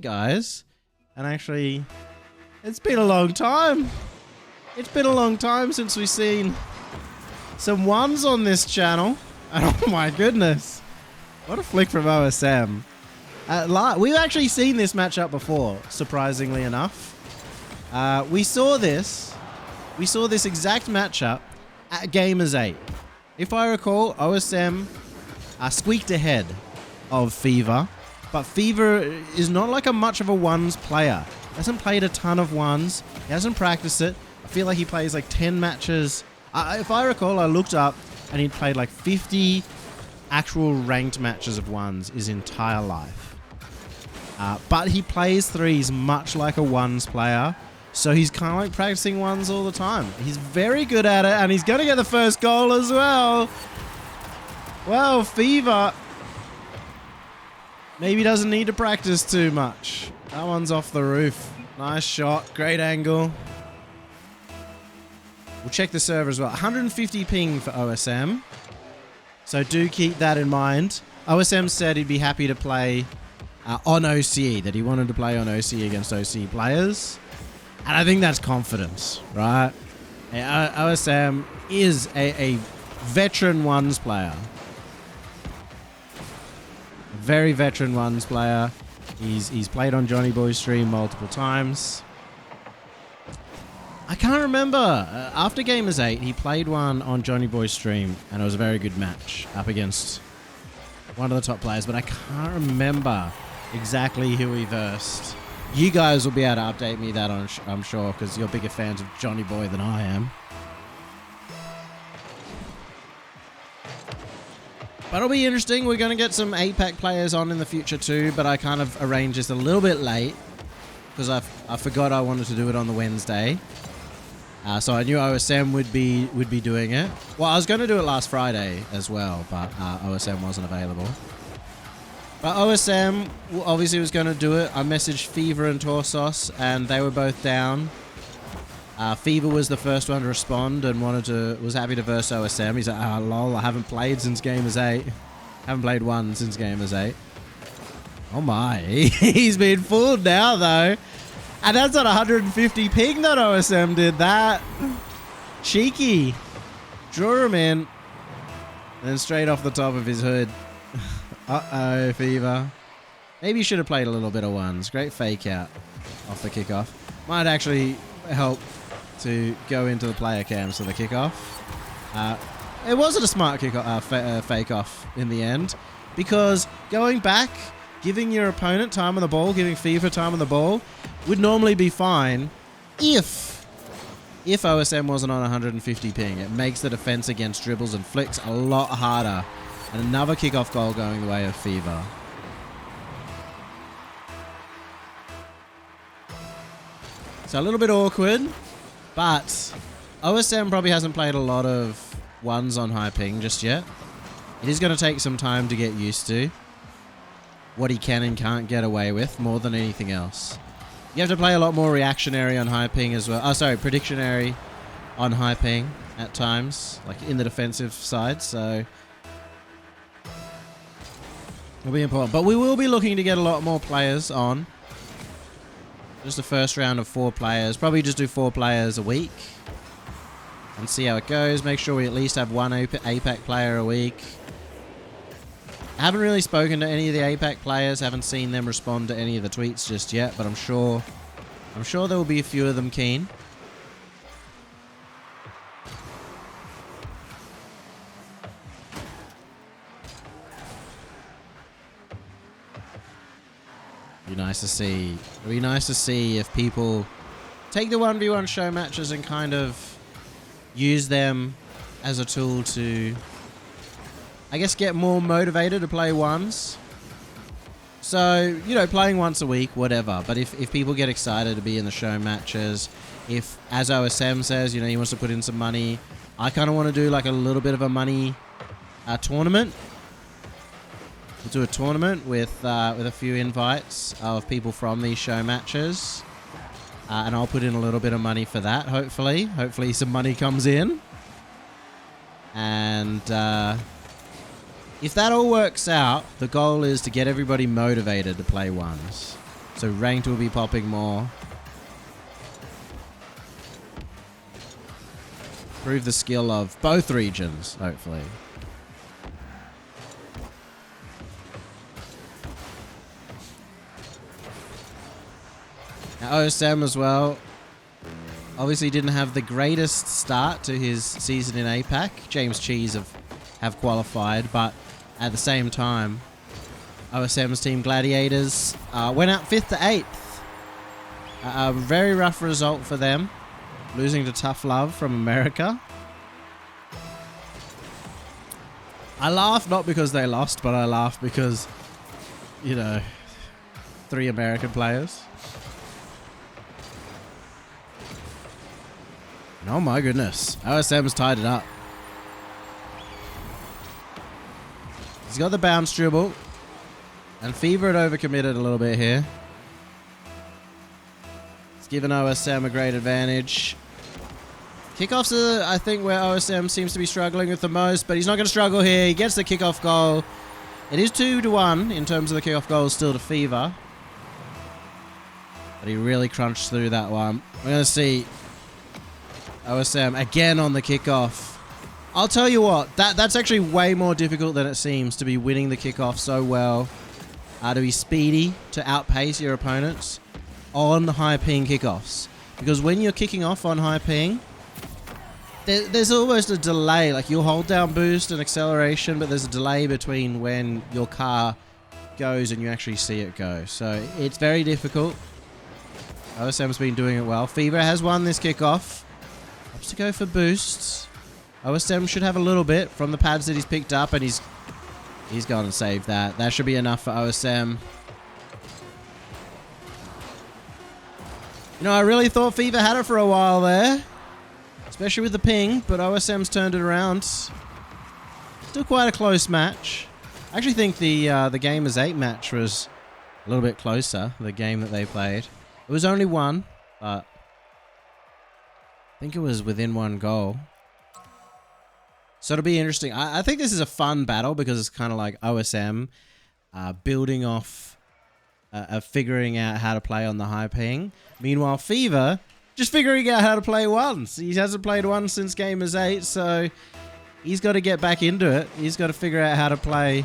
guys. And actually, it's been a long time. It's been a long time since we've seen some ones on this channel. And oh my goodness. What a flick from OSM. We've actually seen this matchup before, surprisingly enough. We saw this exact matchup at Gamers 8. If I recall, OSM squeaked ahead of Fever, but Fever is not like much of a ones player. He hasn't played a ton of ones. He hasn't practiced it. I feel like he plays like 10 matches. If I recall, I looked up and he'd played like 50 actual ranked matches of ones his entire life. But he plays threes much like a ones player. So he's kind of like practicing ones all the time. He's very good at it, and he's going to get the first goal as well. Well, Fever maybe doesn't need to practice too much. That one's off the roof. Nice shot. Great angle. We'll check the server as well. 150 ping for OSM. So do keep that in mind. OSM said he'd be happy to play on OCE, that he wanted to play on OCE against OCE players. And I think that's confidence, right? OSM is a veteran ones player. A very veteran ones player. He's played on Johnny Boy's stream multiple times. I can't remember. After Gamers 8, he played one on Johnny Boy's stream, and it was a very good match up against one of the top players, but I can't remember exactly who he versed. You guys will be able to update me that, I'm sure, because you're bigger fans of Johnny Boy than I am. But it'll be interesting. We're going to get some APAC players on in the future too, but I kind of arranged this a little bit late because I forgot I wanted to do it on the Wednesday. So I knew OSM would be doing it. Well, I was going to do it last Friday as well, but OSM wasn't available. But OSM obviously was going to do it. I messaged Fever and Torsos, and they were both down. Fever was the first one to respond and was happy to verse OSM. He's like, lol, I haven't played since Gamers 8. Haven't played one since Gamers 8. Oh my, he's been fooled now though. And that's at 150 ping that OSM did that. Cheeky. Drew him in. And then straight off the top of his hood. Uh-oh, Fever. Maybe you should have played a little bit of ones. Great fake out off the kickoff. Might actually help to go into the player cams for the kickoff. It wasn't a smart kickoff, fake off in the end, because going back, giving your opponent time on the ball, giving Fever time on the ball, would normally be fine if OSM wasn't on 150 ping. It makes the defense against dribbles and flicks a lot harder. And another kickoff goal going the way of Fever. So a little bit awkward, but OSM probably hasn't played a lot of ones on high ping just yet. It is going to take some time to get used to what he can and can't get away with more than anything else. You have to play a lot more reactionary on high ping as well. Oh, sorry, predictionary on high ping at times, like in the defensive side, so it'll be important. But we will be looking to get a lot more players on. Just the first round of 4 players. Probably just do 4 players a week. And see how it goes. Make sure we at least have one APAC player a week. I haven't really spoken to any of the APAC players. Haven't seen them respond to any of the tweets just yet. But I'm sure there will be a few of them keen. It'd be nice to see if people take the 1v1 show matches and kind of use them as a tool to, I guess, get more motivated to play ones. So, you know, playing once a week, whatever. But if people get excited to be in the show matches, if, as OSM says, you know, he wants to put in some money, I kind of want to do like a little bit of a money tournament. We'll do a tournament with a few invites of people from these show matches. And I'll put in a little bit of money for that, hopefully. Hopefully some money comes in. And if that all works out, the goal is to get everybody motivated to play ones. So ranked will be popping more. Prove the skill of both regions, hopefully. Now OSM as well. Obviously didn't have the greatest start to his season in APAC. James Cheese have qualified, but at the same time, OSM's Team Gladiators went out 5th to 8th. A very rough result for them, losing to Tough Love from America. I laugh not because they lost, but I laugh because, you know, 3 American players. Oh my goodness. OSM's tied it up. He's got the bounce dribble. And Fever had overcommitted a little bit here. It's given OSM a great advantage. Kickoffs are, I think, where OSM seems to be struggling with the most, but he's not going to struggle here. He gets the kickoff goal. It is 2-1 in terms of the kickoff goals still to Fever. But he really crunched through that one. We're going to see OSM again on the kickoff. I'll tell you what, that's actually way more difficult than it seems to be winning the kickoff so well. To be speedy, to outpace your opponents on high ping kickoffs. Because when you're kicking off on high ping, there's almost a delay. Like you'll hold down boost and acceleration, but there's a delay between when your car goes and you actually see it go. So it's very difficult. OSM's been doing it well. Fever has won this kickoff. Opts to go for boosts. OSM should have a little bit from the pads that he's picked up, and he's gone and saved that. That should be enough for OSM. You know, I really thought Fever had it for a while there, especially with the ping, but OSM's turned it around. Still quite a close match. I actually think the Gamers 8 match was a little bit closer, the game that they played. It was only 1, but I think it was within 1 goal. So it'll be interesting. I think this is a fun battle because it's kind of like OSM building off, figuring out how to play on the high ping. Meanwhile, Fever just figuring out how to play once. He hasn't played one since Gamers 8, so he's got to get back into it. He's got to figure out how to play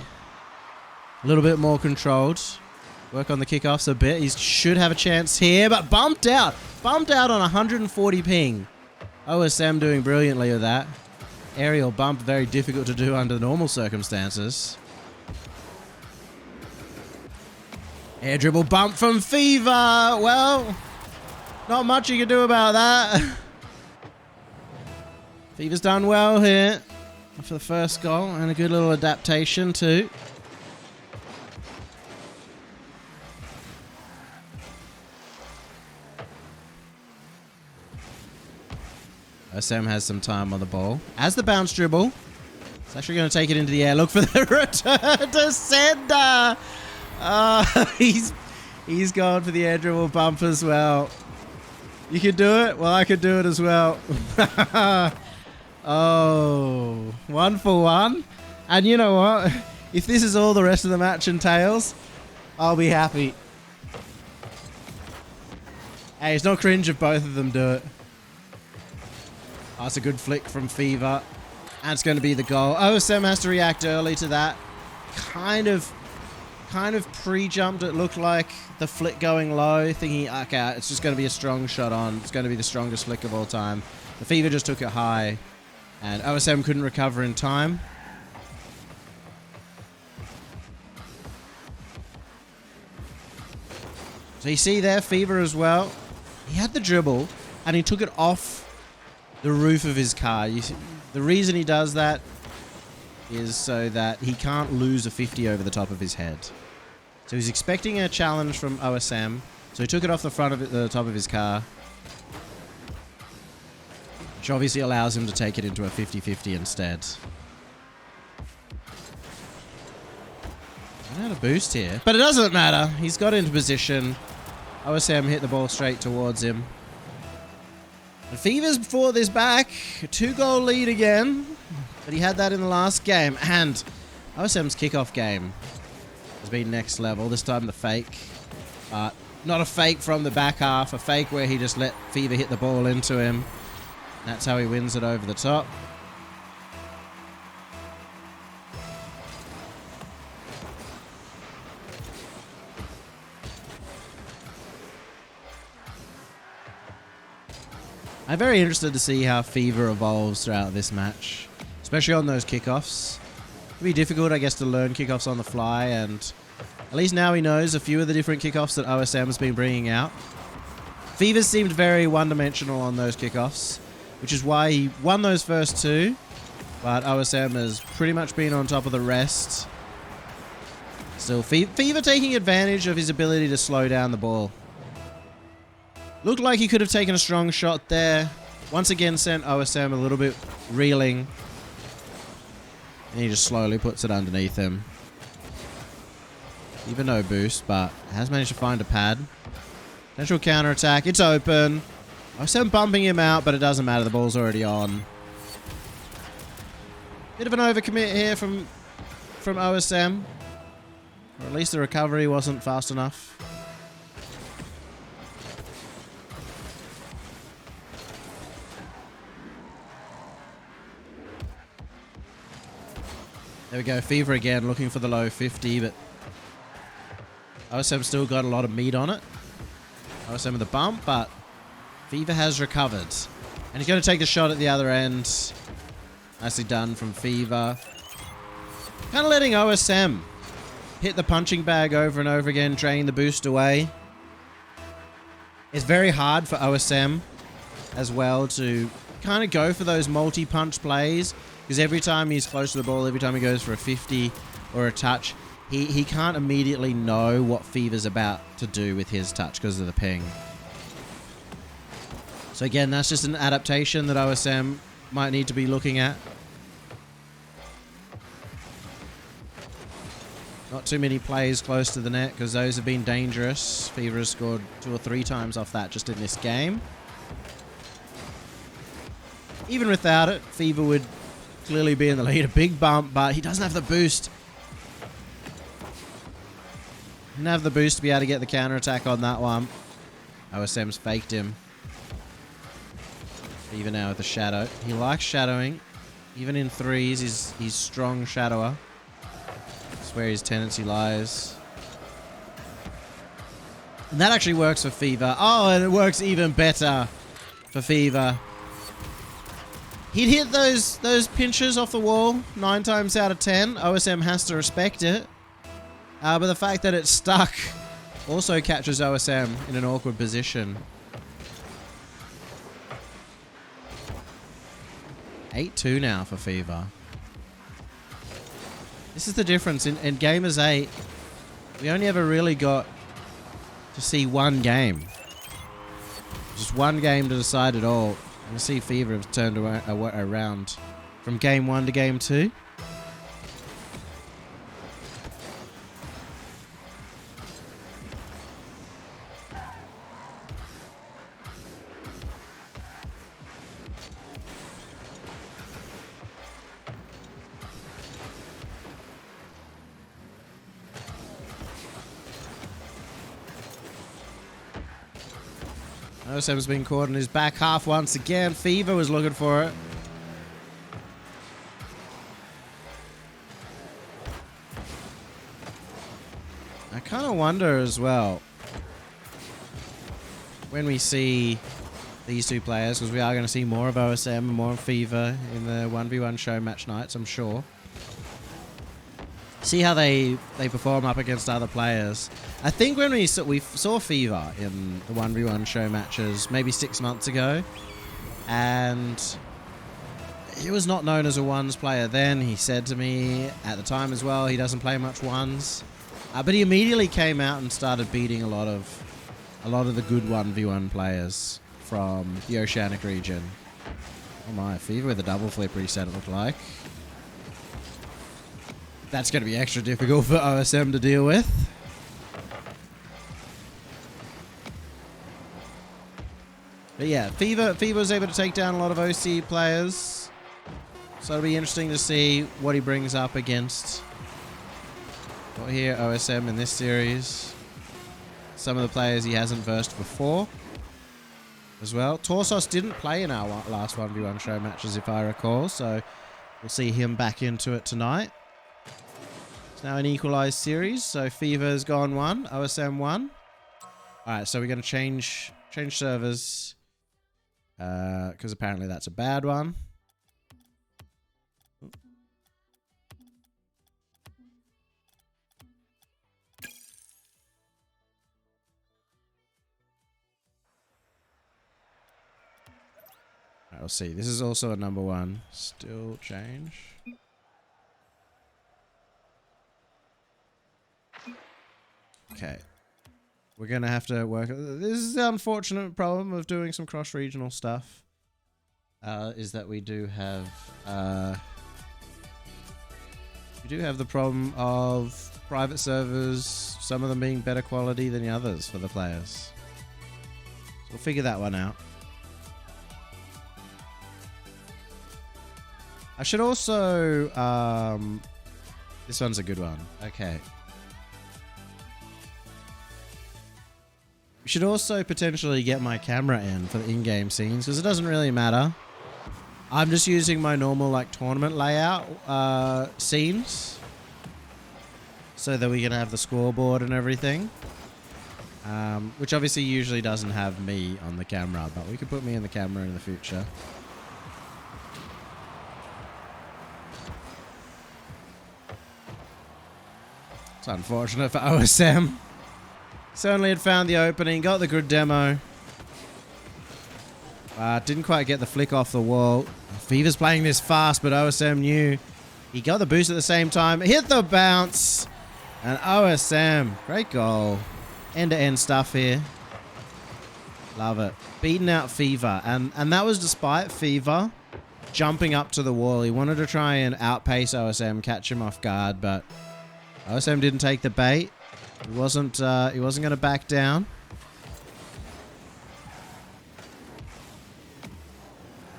a little bit more controlled. Work on the kickoffs a bit. He should have a chance here, but bumped out. Bumped out on 140 ping. OSM doing brilliantly with that. Aerial bump, very difficult to do under normal circumstances. Air dribble bump from Fever. Well, not much you can do about that. Fever's done well here for the first goal, and a good little adaptation too. OSM has some time on the ball. As the bounce dribble, it's actually going to take it into the air. Look for the return to sender. He's gone for the air dribble bump as well. You can do it? Well, I could do it as well. Oh, 1 for 1. And you know what? If this is all the rest of the match entails, I'll be happy. Hey, it's not cringe if both of them do it. Oh, it's a good flick from Fever. And it's going to be the goal. OSM has to react early to that. Kind of pre-jumped, it looked like, the flick going low, thinking, okay, it's just going to be a strong shot on. It's going to be the strongest flick of all time. The Fever just took it high, and OSM couldn't recover in time. So you see there, Fever as well. He had the dribble, and he took it off the roof of his car. You see, the reason he does that is so that he can't lose a 50 over the top of his head. So he's expecting a challenge from OSM, so he took it off the front of the top of his car, which obviously allows him to take it into a 50-50 instead. I had a boost here, but it doesn't matter. He's got into position. OSM hit the ball straight towards him. And Fever's fought this back. A 2-goal lead again. But he had that in the last game. And OSM's kickoff game has been next level. This time the fake. But Not a fake from the back half, a fake where he just let Fever hit the ball into him. That's how he wins it over the top. I'm very interested to see how Fever evolves throughout this match, especially on those kickoffs. It'll be difficult, I guess, to learn kickoffs on the fly, and at least now he knows a few of the different kickoffs that OSM has been bringing out. Fever seemed very one-dimensional on those kickoffs, which is why he won those first two, but OSM has pretty much been on top of the rest. Still, Fever taking advantage of his ability to slow down the ball. Looked like he could have taken a strong shot there. Once again sent OSM a little bit reeling. And he just slowly puts it underneath him. Even no boost, but has managed to find a pad. Potential counter-attack. It's open. OSM bumping him out, but it doesn't matter. The ball's already on. Bit of an overcommit here from OSM. Or at least the recovery wasn't fast enough. There we go, Fever again, looking for the low 50, but OSM still got a lot of meat on it. OSM with a bump, but Fever has recovered. And he's going to take the shot at the other end. Nicely done from Fever. Kind of letting OSM hit the punching bag over and over again, drain the boost away. It's very hard for OSM as well to kind of go for those multi-punch plays, because every time he's close to the ball, every time he goes for a 50 or a touch, he can't immediately know what Fever's about to do with his touch because of the ping. So again, that's just an adaptation that OSM might need to be looking at. Not too many plays close to the net because those have been dangerous. Fever has scored 2 or 3 times off that just in this game. Even without it, Fever would clearly be in the lead. A big bump, but he doesn't have the boost. Didn't have the boost to be able to get the counter-attack on that one. OSM's faked him. Fever now with the shadow. He likes shadowing. Even in threes, he's strong shadower. That's where his tendency lies. And that actually works for Fever. Oh, and it works even better for Fever. He'd hit those pinches off the wall 9 times out of 10. OSM has to respect it. But the fact that it's stuck also catches OSM in an awkward position. 8-2 now for Fever. This is the difference. In Gamers 8, we only ever really got to see one game. Just one game to decide it all. And to see Fever have turned around from game 1 to game 2. OSM's been caught in his back half once again. Fever was looking for it. I kind of wonder as well when we see these two players, because we are going to see more of OSM and more of Fever in the 1v1 show match nights, I'm sure. See how they perform up against other players. I think when we saw Fever in the 1v1 show matches maybe 6 months ago, and he was not known as a ones player then. He said to me at the time as well, he doesn't play much ones, but he immediately came out and started beating a lot of the good 1v1 players from the Oceanic region. Oh my, Fever with a double flip reset it looked like. That's going to be extra difficult for OSM to deal with. But yeah, Fever was able to take down a lot of OC players. So it'll be interesting to see what he brings up against. Got here OSM in this series. some of the players he hasn't versed before as well. Torsos didn't play in our last 1v1 show matches, if I recall, so we'll see him back into it tonight. It's now an equalized series, so Fever's gone 1, OSM 1. Alright, so we're going to change servers, because apparently that's a bad one. Alright, we'll see. This is also a number 1. Still change. Okay. We're going to have to work... This is the unfortunate problem of doing some cross-regional stuff. Is that we do have... we do have the problem of private servers, some of them being better quality than the others for the players. So we'll figure that one out. I should also... this one's a good one. Okay. We should also potentially get my camera in for the in-game scenes, because it doesn't really matter. I'm just using my normal like tournament layout scenes, so that we can have the scoreboard and everything. Which obviously usually doesn't have me on the camera, but we could put me in the camera in the future. It's unfortunate for OSM. Certainly had found the opening, got the good demo. Didn't quite get the flick off the wall. Fever's playing this fast, but OSM knew. He got the boost at the same time. Hit the bounce. And OSM, great goal. End-to-end stuff here. Love it. Beating out Fever. And that was despite Fever jumping up to the wall. He wanted to try and outpace OSM, catch him off guard, but OSM didn't take the bait. He wasn't going to back down.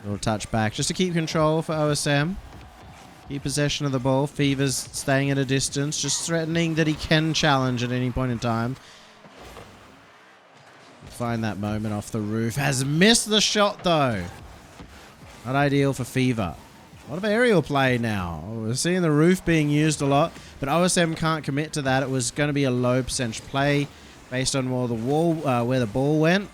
Little touch back just to keep control for OSM. Keep possession of the ball. Fever's staying at a distance, just threatening that he can challenge at any point in time. Find that moment off the roof. Has missed the shot though. Not ideal for Fever. A lot of aerial play now. We're seeing the roof being used a lot, but OSM can't commit to that. It was going to be a low percentage play based on where the ball went.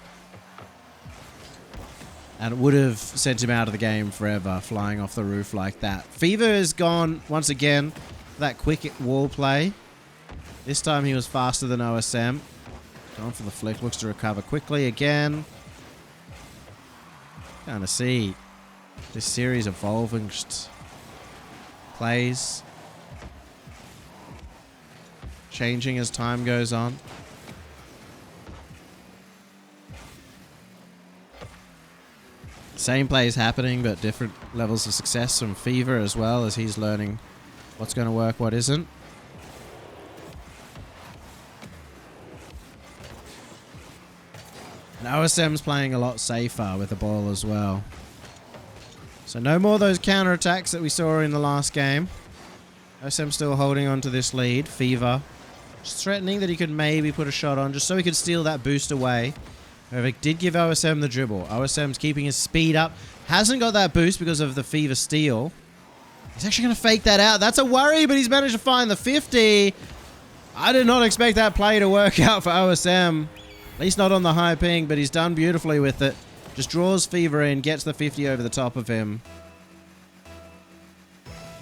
And it would have sent him out of the game forever, flying off the roof like that. Fever is gone once again for that quick wall play. This time he was faster than OSM. Going for the flick, looks to recover quickly again. Kind of see this series evolving, just plays changing as time goes on. Same plays happening, but different levels of success from Fever as well, as he's learning what's going to work, what isn't. And OSM's playing a lot safer with the ball as well. So no more of those counterattacks that we saw in the last game. OSM still holding on to this lead. Fever just threatening that he could maybe put a shot on just so he could steal that boost away. However, it did give OSM the dribble. OSM's keeping his speed up. Hasn't got that boost because of the Fever steal. He's actually going to fake that out. That's a worry, but he's managed to find the 50. I did not expect that play to work out for OSM. At least not on the high ping, but he's done beautifully with it. Just draws Fever in, gets the 50 over the top of him.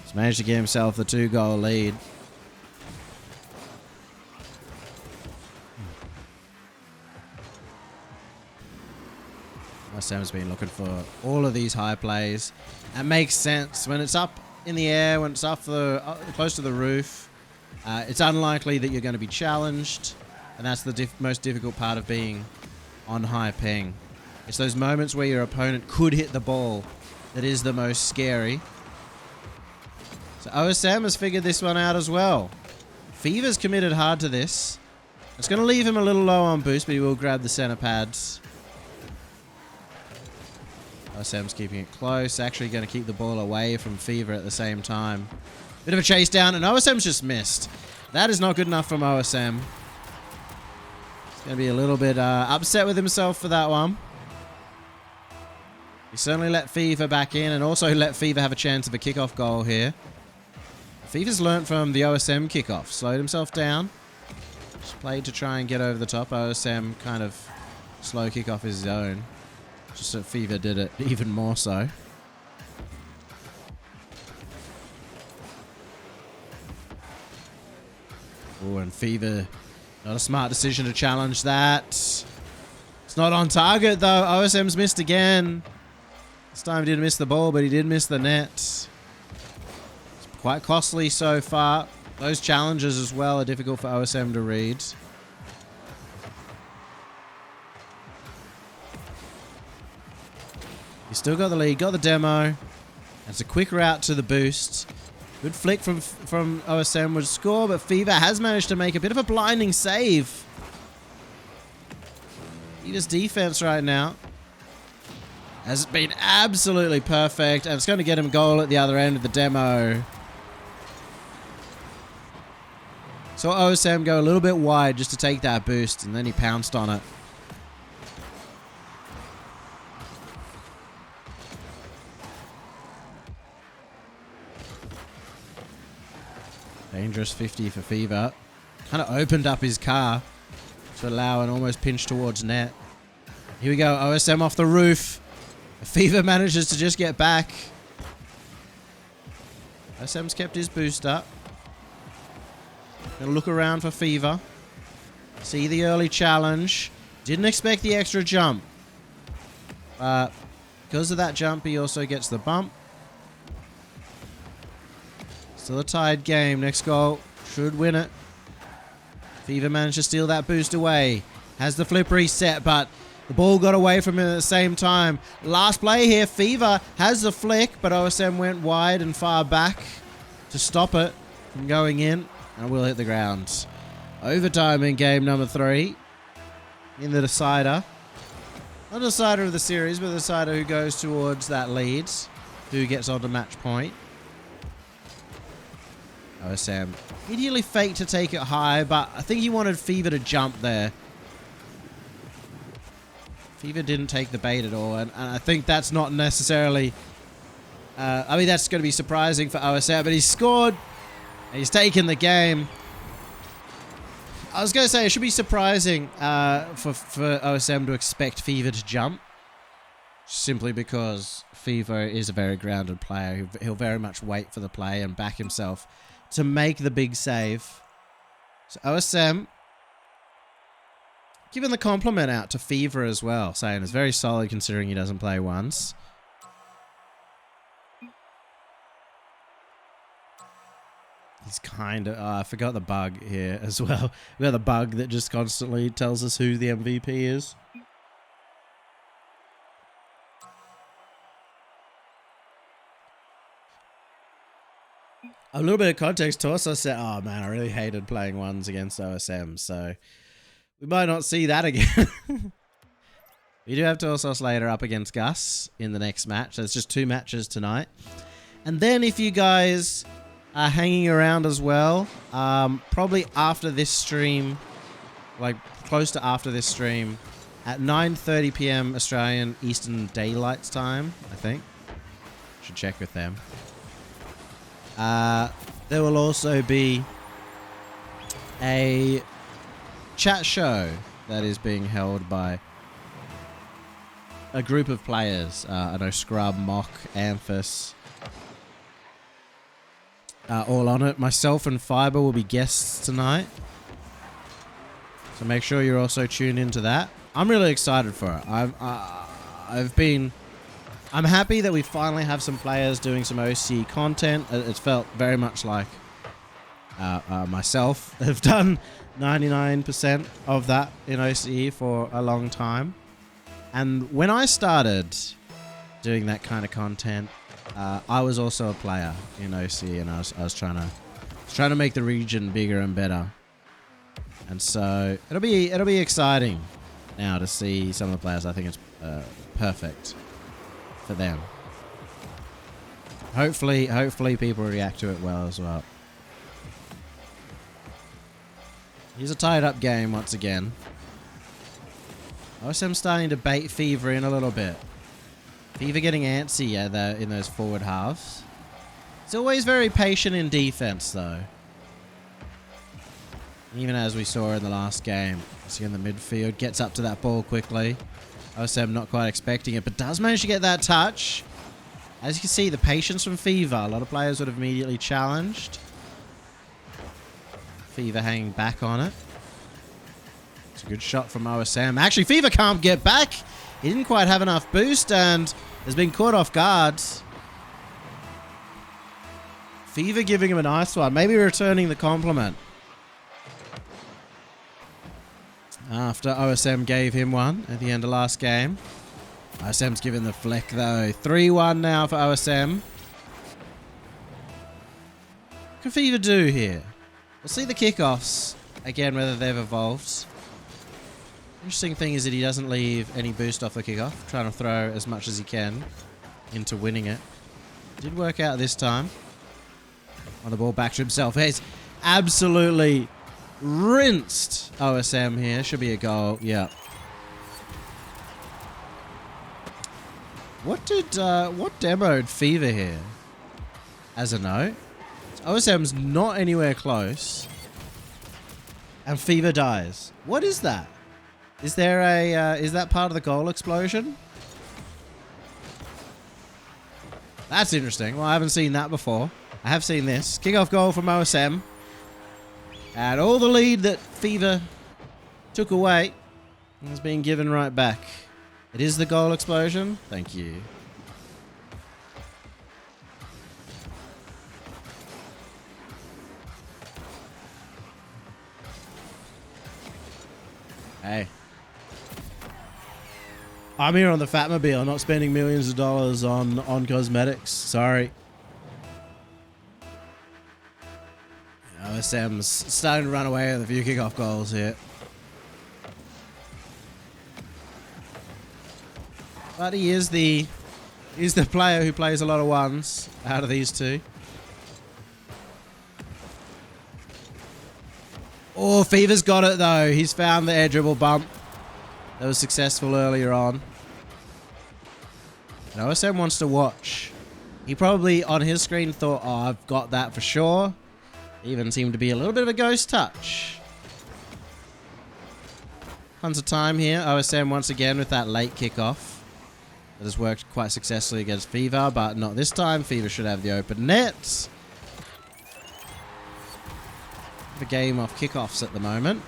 He's managed to get himself the 2-goal lead. OSM's been looking for all of these high plays. That makes sense. When it's up in the air, when it's up close to the roof, it's unlikely that you're going to be challenged. And that's the most difficult part of being on high ping. It's those moments where your opponent could hit the ball that is the most scary. So OSM has figured this one out as well. Fever's committed hard to this. It's going to leave him a little low on boost, but he will grab the center pads. OSM's keeping it close. Actually going to keep the ball away from Fever at the same time. Bit of a chase down, and OSM's just missed. That is not good enough from OSM. Gonna be a little bit upset with himself for that one. He certainly let Fever back in and also let Fever have a chance of a kickoff goal here. Fever's learnt from the OSM kickoff. Slowed himself down. Just played to try and get over the top. OSM kind of slow kickoff his own. Just that Fever did it even more so. Oh, and Fever, not a smart decision to challenge that. It's not on target though. OSM's missed again. This time he didn't miss the ball, but he did miss the net. It's quite costly so far. Those challenges as well are difficult for OSM to read. He's still got the lead, got the demo. It's a quick route to the boost. Good flick from OSM would score, but Fever has managed to make a bit of a blinding save. Fever's defense right now has been absolutely perfect, and it's going to get him a goal at the other end of the demo. So OSM go a little bit wide just to take that boost, and then he pounced on it. Dangerous 50 for Fever. Kind of opened up his car to allow an almost pinch towards net. Here we go, OSM off the roof. Fever manages to just get back. OSM's kept his boost up. Gonna look around for Fever. See the early challenge. Didn't expect the extra jump. Because of that jump, he also gets the bump. Still a tied game. Next goal should win it. Fever managed to steal that boost away. Has the flip reset, but the ball got away from him at the same time. Last play here. Fever has the flick, but OSM went wide and far back to stop it from going in. And will hit the ground. Overtime in game number 3. In the decider. Not the decider of the series, but the decider who goes towards that lead. Who gets on to match point. OSM immediately faked to take it high, but I think he wanted Fever to jump there. Fever didn't take the bait at all, and I think that's not necessarily... I mean, that's going to be surprising for OSM, but he's scored, and he's taken the game. I was going to say, it should be surprising for OSM to expect Fever to jump, simply because Fever is a very grounded player. He'll very much wait for the play and back himself to make the big save. So OSM giving the compliment out to Fever as well, saying it's very solid considering he doesn't play once. He's kind of... I forgot the bug here as well. We got the bug that just constantly tells us who the MVP is. A little bit of context. Torso said, oh man, I really hated playing ones against OSM, so we might not see that again. We do have Torsos later up against Gus in the next match. There's just 2 matches tonight. And then if you guys are hanging around as well, probably after this stream, like close to after this stream, at 9:30 p.m. Australian Eastern Daylight Time, I think. Should check with them. There will also be a chat show that is being held by a group of players. I know Scrub, Mock, Amphis, all on it. Myself and Fiber will be guests tonight, so make sure you're also tuned into that. I'm really excited for it. I'm happy that we finally have some players doing some OC content. It's felt very much like myself have done 99% of that in OCE for a long time. And when I started doing that kind of content, I was also a player in OCE, and I was trying to make the region bigger and better. And so it'll be exciting now to see some of the players. I think it's perfect for them. Hopefully people react to it well as well. Here's a tied up game once again. OSM starting to bait Fever in a little bit. Fever getting antsy in those forward halves. He's always very patient in defense, though. Even as we saw in the last game. See in the midfield, gets up to that ball quickly. OSM not quite expecting it, but does manage to get that touch. As you can see, the patience from Fever. A lot of players would have immediately challenged. Fever hanging back on it. It's a good shot from OSM. Actually, Fever can't get back. He didn't quite have enough boost and has been caught off guard. Fever giving him a nice one. Maybe returning the compliment. After OSM gave him one at the end of last game. OSM's given the flick though. 3-1 now for OSM. What can Fever do here? We'll see the kickoffs again, whether they've evolved. Interesting thing is that he doesn't leave any boost off the kickoff, trying to throw as much as he can into winning it. Did work out this time. On the ball back to himself. He's absolutely rinsed OSM here. Should be a goal. Yeah. What demoed Fever here? As a note. OSM's not anywhere close. And Fever dies. What is that? Is there a, is that part of the goal explosion? That's interesting. Well, I haven't seen that before. I have seen this. Kickoff goal from OSM. And all the lead that Fever took away is being given right back. It is the goal explosion. Thank you. Hey. I'm here on the Fatmobile, not spending millions of dollars on cosmetics. Sorry. OSM's starting to run away with a few kickoff goals here. But he is the player who plays a lot of ones out of these two. Oh, Fever's got it though. He's found the air dribble bump. That was successful earlier on. And OSM wants to watch. He probably on his screen thought, oh, I've got that for sure. Even seemed to be a little bit of a ghost touch. Tons of time here. OSM once again with that late kickoff. That has worked quite successfully against Fever, but not this time. Fever should have the open net. The game off kickoffs at the moment.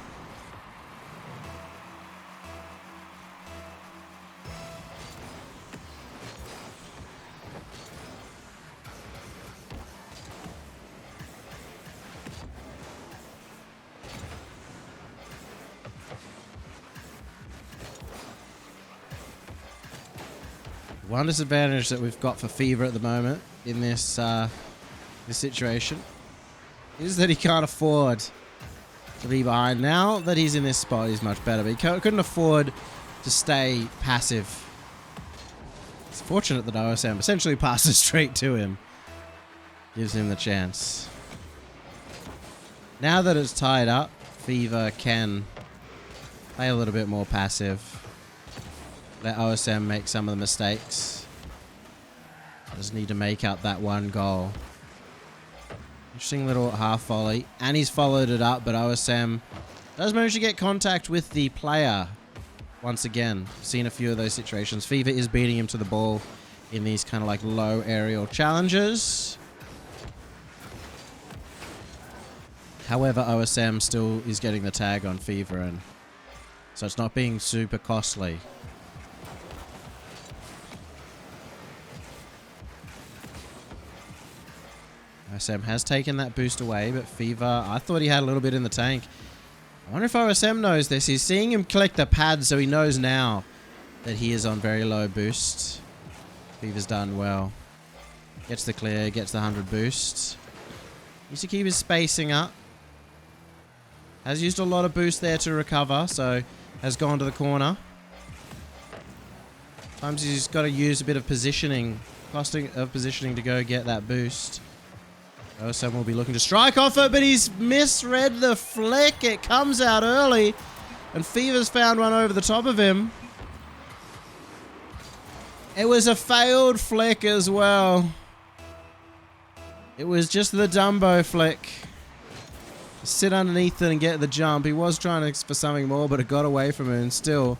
One disadvantage that we've got for Fever at the moment in this this situation is that he can't afford to be behind. Now that he's in this spot, he's much better, but he couldn't afford to stay passive. It's fortunate that OSM essentially passes straight to him. Gives him the chance. Now that it's tied up, Fever can play a little bit more passive. Let OSM make some of the mistakes. Just need to make up that one goal. Interesting little half volley. And he's followed it up, but OSM does manage to get contact with the player. Once again, seen a few of those situations. Fever is beating him to the ball in these kind of like low aerial challenges. However, OSM still is getting the tag on Fever, and so it's not being super costly. OSM has taken that boost away, but Fever, I thought he had a little bit in the tank. I wonder if OSM knows this. He's seeing him collect the pad, so he knows now that he is on very low boost. Fever's done well. Gets the clear, gets the 100 boost. Needs to keep his spacing up. Has used a lot of boost there to recover, so has gone to the corner. Sometimes he's got to use a bit of positioning, costing of positioning to go get that boost. OSM will be looking to strike off it, but he's misread the flick. It comes out early, and Fever's found one over the top of him. It was a failed flick as well. It was just the Dumbo flick. Sit underneath it and get the jump. He was trying for something more, but it got away from him, and still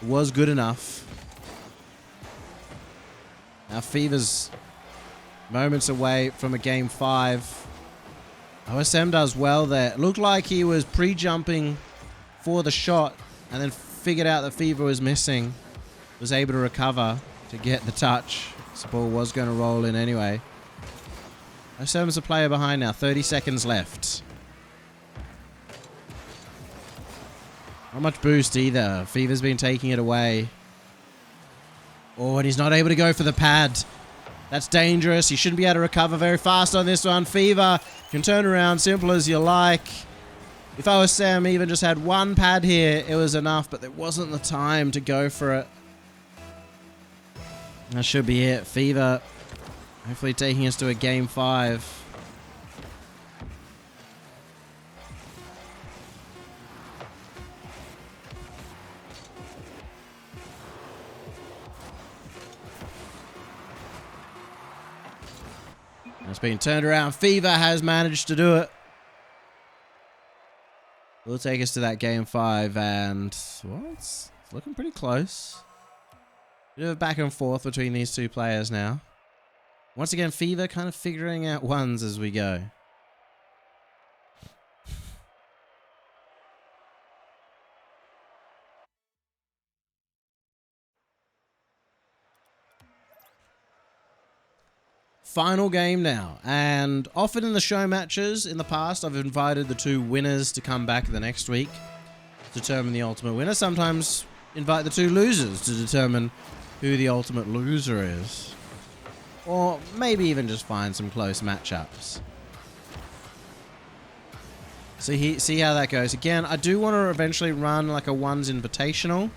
it was good enough. Now Fever's moments away from a game 5. OSM does well there. It looked like he was pre-jumping for the shot and then figured out that Fever was missing. Was able to recover to get the touch. This ball was going to roll in anyway. OSM's a player behind now. 30 seconds left. Not much boost either. Fever's been taking it away. Oh, and he's not able to go for the pad. That's dangerous. He shouldn't be able to recover very fast on this one. Fever can turn around simple as you like. If OSM even just had one pad here, it was enough, but there wasn't the time to go for it. That should be it. Fever hopefully taking us to a game 5. It's been turned around. Fever has managed to do it. Will take us to that game 5, and well, it's looking pretty close. Bit of a back and forth between these two players now. Once again, Fever kind of figuring out ones as we go. Final game now, and often in the show matches in the past, I've invited the 2 winners to come back the next week to determine the ultimate winner. Sometimes invite the 2 losers to determine who the ultimate loser is. Or maybe even just find some close matchups. See how that goes. Again, I do want to eventually run like a ones invitational.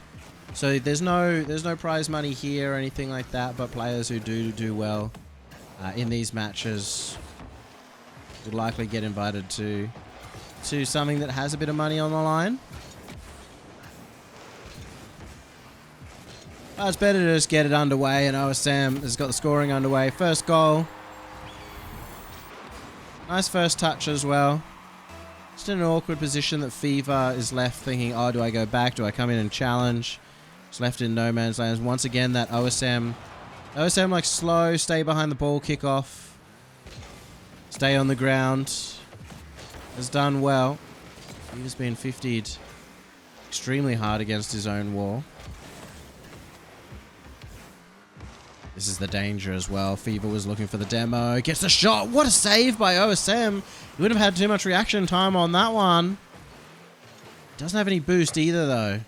So there's no prize money here or anything like that, but players who do well in these matches would likely get invited to something that has a bit of money on the line. Well, it's better to just get it underway, and OSM has got the scoring underway. First goal. Nice first touch as well. Just in an awkward position that Fever is left thinking, oh, do I go back? Do I come in and challenge? It's left in no man's land. Once again, that OSM like slow, stay behind the ball, kick off. Stay on the ground. Has done well. He's been 50'd extremely hard against his own wall. This is the danger as well. Fever was looking for the demo. Gets the shot. What a save by OSM. He wouldn't have had too much reaction time on that one. Doesn't have any boost either, though.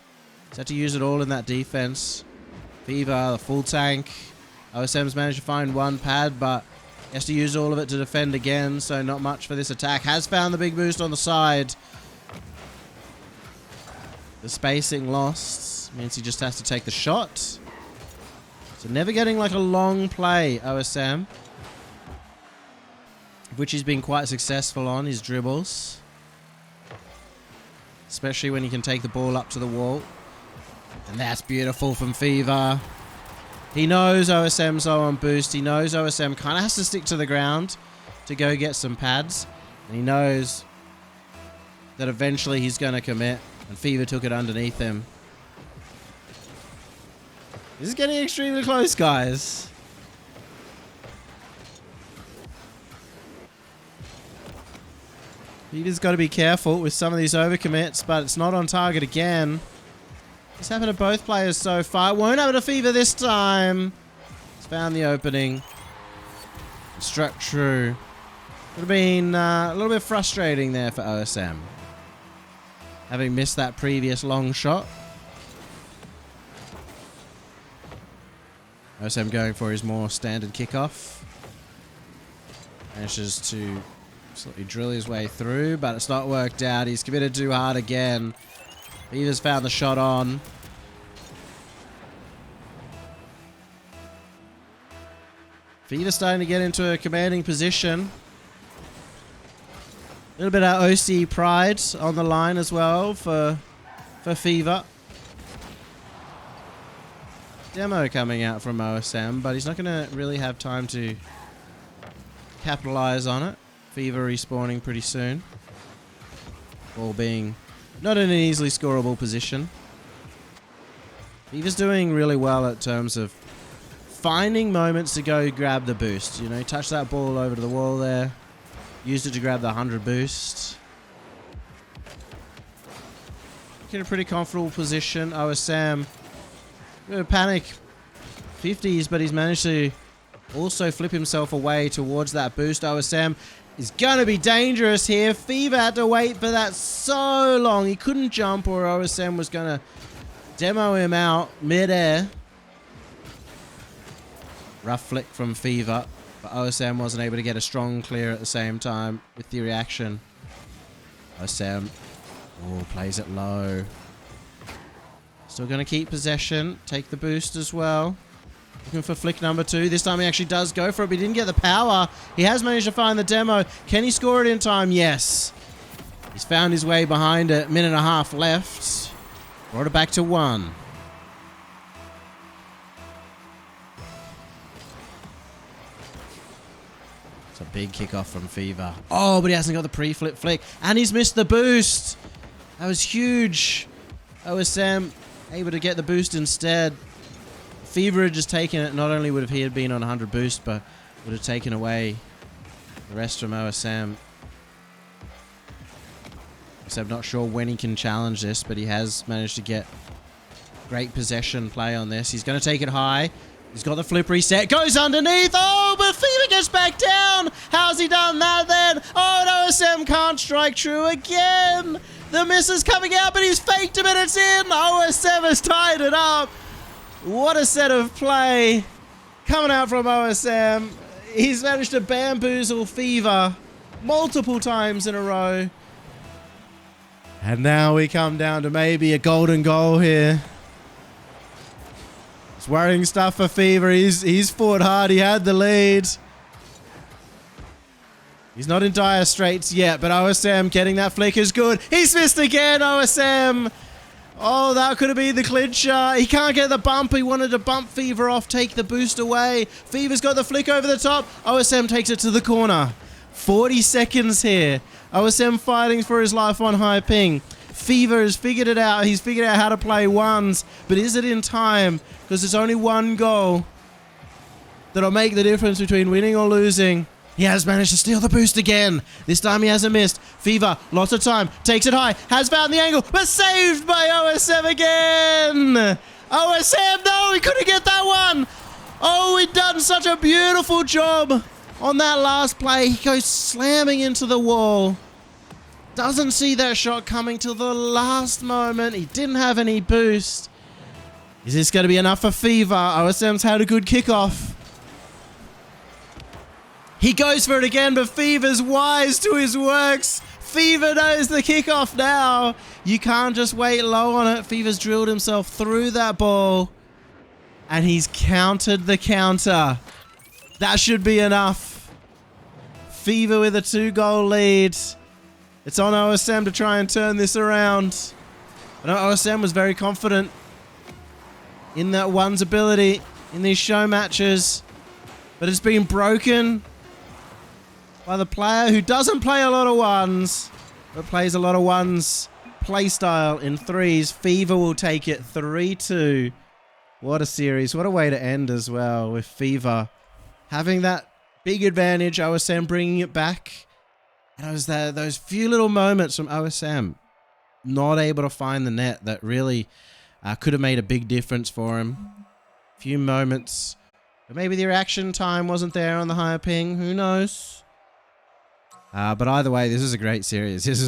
He's had to use it all in that defense. Fever, the full tank. OSM's managed to find one pad, but he has to use all of it to defend again, so not much for this attack. Has found the big boost on the side. The spacing lost. Means he just has to take the shot. So never getting like a long play, OSM. Which he's been quite successful on, his dribbles. Especially when he can take the ball up to the wall. And that's beautiful from Fever. He knows OSM's low on boost. He knows OSM kind of has to stick to the ground to go get some pads. And he knows that eventually he's going to commit. And Fever took it underneath him. This is getting extremely close, guys. Fever's got to be careful with some of these overcommits, but it's not on target again. It's happened to both players so far. Won't happen to Fever this time. He's found the opening. Struck true. Would have been a little bit frustrating there for OSM. Having missed that previous long shot. OSM going for his more standard kickoff. Manages to slightly drill his way through, but it's not worked out. He's committed too hard again. Fever's found the shot on. Fever's starting to get into a commanding position. A little bit of OC pride on the line as well for Fever. demo coming out from OSM, but he's not going to really have time to capitalize on it. Fever respawning pretty soon. Ball being not in an easily scoreable position. Fever's doing really well in terms of finding moments to go grab the boost. You know, touch that ball over to the wall there. Used it to grab the 100 boost. In a pretty comfortable position. OSM. Panic 50s, but he's managed to also flip himself away towards that boost. OSM is going to be dangerous here. Fever had to wait for that so long. He couldn't jump or OSM was going to demo him out mid-air. Rough flick from Fever, but OSM wasn't able to get a strong clear at the same time with the reaction. OSM plays it low. Still going to keep possession. Take the boost as well. Looking for flick number 2. This time he actually does go for it, but he didn't get the power. He has managed to find the demo. Can he score it in time? Yes. He's found his way behind it. Minute and a half left. Brought it back to 1. It's a big kickoff from Fever. Oh, but he hasn't got the pre-flip flick. And he's missed the boost. That was huge. OSM able to get the boost instead. Fever had just taken it. Not only would he have been on 100 boost, but would have taken away the rest from OSM. So I'm not sure when he can challenge this, but he has managed to get great possession play on this. He's going to take it high. He's got the flip reset. Goes underneath. Oh, but Fever gets back down. How's he done that then? Oh, and OSM can't strike true again. The miss is coming out, but he's faked him and it's in. OSM has tied it up. What a set of play coming out from OSM. He's managed to bamboozle Fever multiple times in a row. And now we come down to maybe a golden goal here. It's worrying stuff for Fever. He's fought hard. He had the lead. He's not in dire straits yet, but OSM getting that flick is good. He's missed again, OSM. Oh, that could have been the clincher. He can't get the bump. He wanted to bump Fever off, take the boost away. Fever's got the flick over the top. OSM takes it to the corner. 40 seconds here. OSM fighting for his life on high ping. Fever has figured it out. He's figured out how to play ones, but is it in time? Because there's only one goal that'll make the difference between winning or losing. He has managed to steal the boost again. This time he hasn't missed. Fever, lots of time, takes it high, has found the angle, but saved by OSM again. OSM, no, he couldn't get that one. Oh, he'd done such a beautiful job on that last play. He goes slamming into the wall. Doesn't see that shot coming till the last moment. He didn't have any boost. Is this going to be enough for Fever? OSM's had a good kickoff. He goes for it again, but Fever's wise to his works. Fever knows the kickoff now. You can't just wait low on it. Fever's drilled himself through that ball. And he's countered the counter. That should be enough. Fever with a 2-goal lead. It's on OSM to try and turn this around. I know OSM was very confident in that one's ability in these show matches. But it's been broken by the player who doesn't play a lot of ones, but plays a lot of ones play style in threes. Fever will take it 3-2. What a series. What a way to end as well, with Fever having that big advantage, OSM bringing it back. And it was those few little moments from OSM not able to find the net that really could have made a big difference for him. Few moments. But maybe the reaction time wasn't there on the higher ping. Who knows? But either way, this is a great series. This is